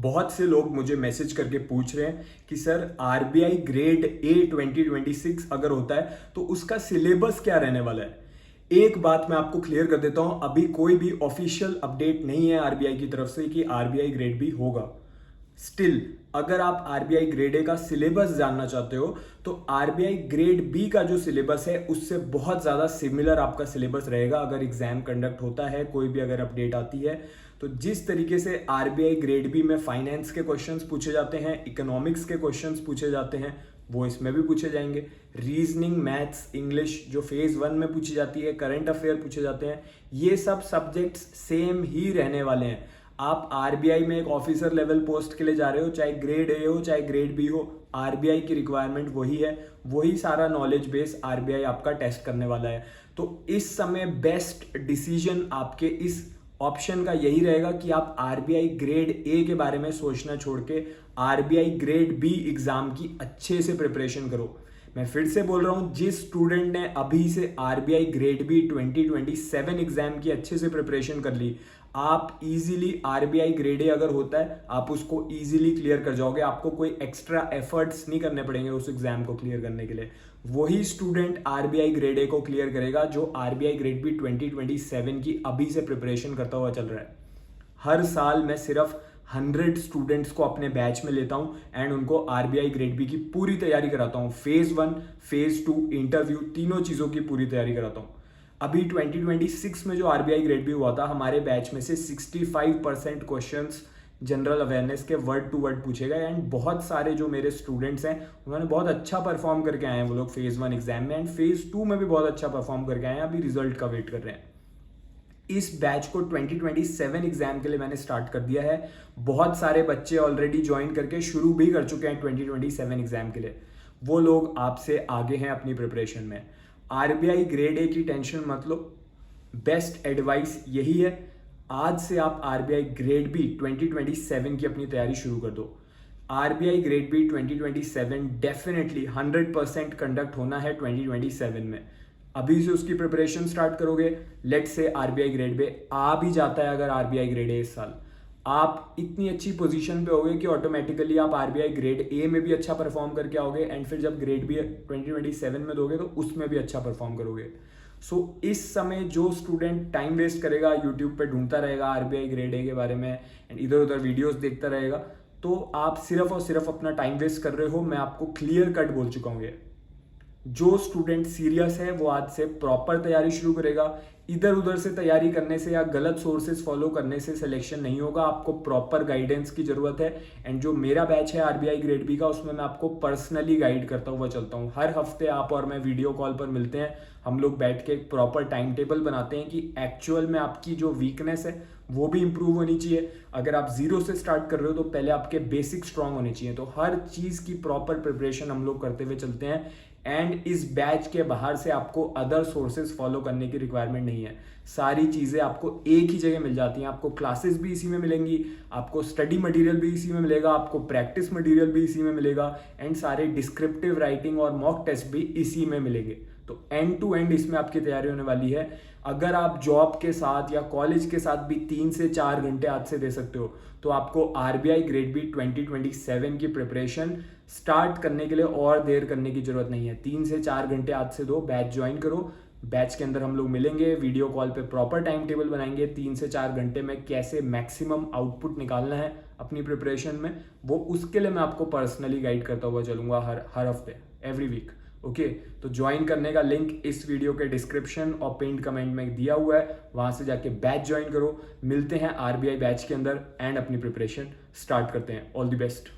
बहुत से लोग मुझे मैसेज करके पूछ रहे हैं कि सर आरबीआई ग्रेड ए 2026 अगर होता है तो उसका सिलेबस क्या रहने वाला है। एक बात मैं आपको क्लियर कर देता हूं, अभी कोई भी ऑफिशियल अपडेट नहीं है आरबीआई की तरफ से कि आरबीआई ग्रेड बी होगा। स्टिल अगर आप आरबीआई ग्रेड ए का सिलेबस जानना चाहते हो तो आरबीआई ग्रेड बी का जो सिलेबस है उससे बहुत ज़्यादा सिमिलर आपका सिलेबस रहेगा। अगर एग्जाम कंडक्ट होता है, कोई भी अगर अपडेट आती है, तो जिस तरीके से आरबीआई ग्रेड बी में फाइनेंस के क्वेश्चंस पूछे जाते हैं, इकोनॉमिक्स के क्वेश्चंस पूछे जाते हैं, वो इसमें भी पूछे जाएंगे। रीजनिंग, मैथ्स, इंग्लिश जो फेज 1 में पूछी जाती है, करंट अफेयर पूछे जाते हैं, ये सब सब्जेक्ट्स सेम ही रहने वाले हैं। आप आरबीआई में एक ऑफिसर लेवल पोस्ट के लिए जा रहे हो, चाहे ग्रेड ए हो चाहे ग्रेड बी हो, आरबीआई की रिक्वायरमेंट वही है, वही सारा नॉलेज बेस आरबीआई आपका टेस्ट करने वाला है। तो इस समय बेस्ट डिसीजन आपके इस ऑप्शन का यही रहेगा कि आप आरबीआई ग्रेड ए के बारे में सोचना छोड़ के आरबीआई ग्रेड बी एग्जाम की अच्छे से प्रिपरेशन करो। मैं फिर से बोल रहा हूं, जिस स्टूडेंट ने अभी से आरबीआई ग्रेड बी 2027 एग्जाम की अच्छे से प्रिपरेशन कर ली, आप इजीली आरबीआई ग्रेड ए अगर होता है आप उसको इजीली क्लियर कर जाओगे। आपको कोई एक्स्ट्रा एफर्ट्स नहीं करने पड़ेंगे उस एग्जाम को क्लियर करने के लिए। वही स्टूडेंट आरबीआई ग्रेड ए को क्लियर करेगा जो आरबीआई ग्रेड बी 2027 की अभी से प्रिपरेशन करता हुआ चल रहा है। हर साल मैं सिर्फ 100 स्टूडेंट्स को अपने बैच में लेता हूं एंड उनको आरबीआई ग्रेड बी की पूरी तैयारी कराता हूं। फेज 1, फेज 2, इंटरव्यू, तीनों चीजों की पूरी तैयारी कराता हूं। अभी 2026 में जो आरबीआई ग्रेड बी हुआ था, हमारे बैच में से 65% क्वेश्चंस जनरल अवेयरनेस के वर्ड टू वर्ड पूछे गए एंड बहुत सारे जो मेरे स्टूडेंट्स हैं उन्होंने बहुत अच्छा परफॉर्म करके आए हैं। वो लोग फेज 1 एग्जाम में एंड फेज 2 में भी बहुत अच्छा परफॉर्म करके आए हैं। अभी रिजल्ट का वेट कर रहे हैं। इस बैच को 2027 एग्जाम के लिए मैंने स्टार्ट कर दिया है। बहुत सारे बच्चे ऑलरेडी ज्वाइन करके शुरू भी कर चुके हैं 2027 एग्जाम के लिए। वो लोग आपसे आगे हैं अपनी प्रिपरेशन में। आरबीआई ग्रेड ए की टेंशन मत लो। बेस्ट एडवाइस यही है, आज से आप आरबीआई ग्रेड बी 2027 की अपनी तैयारी शुरू कर दो। RBI grade B 2027 definitely 100% conduct होना है 2027 में। अभी से उसकी प्रिपरेशन स्टार्ट करोगे, लेट से आरबीआई ग्रेड बी आ भी जाता है अगर आरबीआई ग्रेड ए इस साल, आप इतनी अच्छी पोजीशन पे होगे कि ऑटोमेटिकली आप आरबीआई ग्रेड ए में भी अच्छा परफॉर्म करके आओगे एंड फिर जब ग्रेड बी 2027 में दोगे तो उसमें भी अच्छा परफॉर्म करोगे। सो इस समय जो स्टूडेंट टाइम वेस्ट करेगा, यूट्यूब पे ढूंढता रहेगा आरबीआई ग्रेड ए के बारे में एंड इधर उधर वीडियोस देखता रहेगा, तो आप सिर्फ और सिर्फ अपना टाइम वेस्ट कर रहे हो। मैं आपको क्लियर कट बोल चुका हूँ ये। जो स्टूडेंट सीरियस है वो आज से प्रॉपर तैयारी शुरू करेगा। इधर उधर से तैयारी करने से या गलत सोर्सेज फॉलो करने से सिलेक्शन नहीं होगा। आपको प्रॉपर गाइडेंस की जरूरत है एंड जो मेरा बैच है आरबीआई ग्रेड बी का, उसमें मैं आपको पर्सनली गाइड करता हुआ चलता हूँ। हर हफ्ते आप और मैं वीडियो कॉल पर मिलते हैं, हम लोग बैठ के एक प्रॉपर टाइम टेबल बनाते हैं कि एक्चुअल में आपकी जो वीकनेस है वो भी इंप्रूव होनी चाहिए। अगर आप जीरो से स्टार्ट कर रहे हो तो पहले आपके बेसिक स्ट्रांग होने चाहिए। तो हर चीज की प्रॉपर प्रिपरेशन हम लोग करते हुए चलते हैं एंड इस बैच के बाहर से आपको अदर सोर्सेज फॉलो करने की रिक्वायरमेंट नहीं है। सारी चीज़ें आपको एक ही जगह मिल जाती हैं। आपको क्लासेस भी इसी में मिलेंगी, आपको स्टडी मटेरियल भी इसी में मिलेगा, आपको प्रैक्टिस मटेरियल भी इसी में मिलेगा एंड सारे डिस्क्रिप्टिव राइटिंग और मॉक टेस्ट भी इसी में मिलेंगे। तो एंड टू एंड इसमें आपकी तैयारी होने वाली है। अगर आप जॉब के साथ या कॉलेज के साथ भी 3 से 4 घंटे आज से दे सकते हो तो आपको आरबीआई ग्रेड बी 2027 की प्रिपरेशन स्टार्ट करने के लिए और देर करने की जरूरत नहीं है। 3 से 4 घंटे आज से दो, बैच ज्वाइन करो। बैच के अंदर हम लोग मिलेंगे, वीडियो कॉल पे प्रॉपर टाइम टेबल बनाएंगे। 3 से 4 घंटे में कैसे मैक्सिमम आउटपुट निकालना है अपनी प्रिपरेशन में, वो उसके लिए मैं आपको पर्सनली गाइड करता हुआ चलूंगा हर हफ्ते, एवरी वीक। ओके, तो ज्वाइन करने का लिंक इस वीडियो के डिस्क्रिप्शन और पिंड कमेंट में दिया हुआ है, वहां से जाके बैच ज्वाइन करो। मिलते हैं आरबीआई बैच के अंदर एंड अपनी प्रिपरेशन स्टार्ट करते हैं। All the best.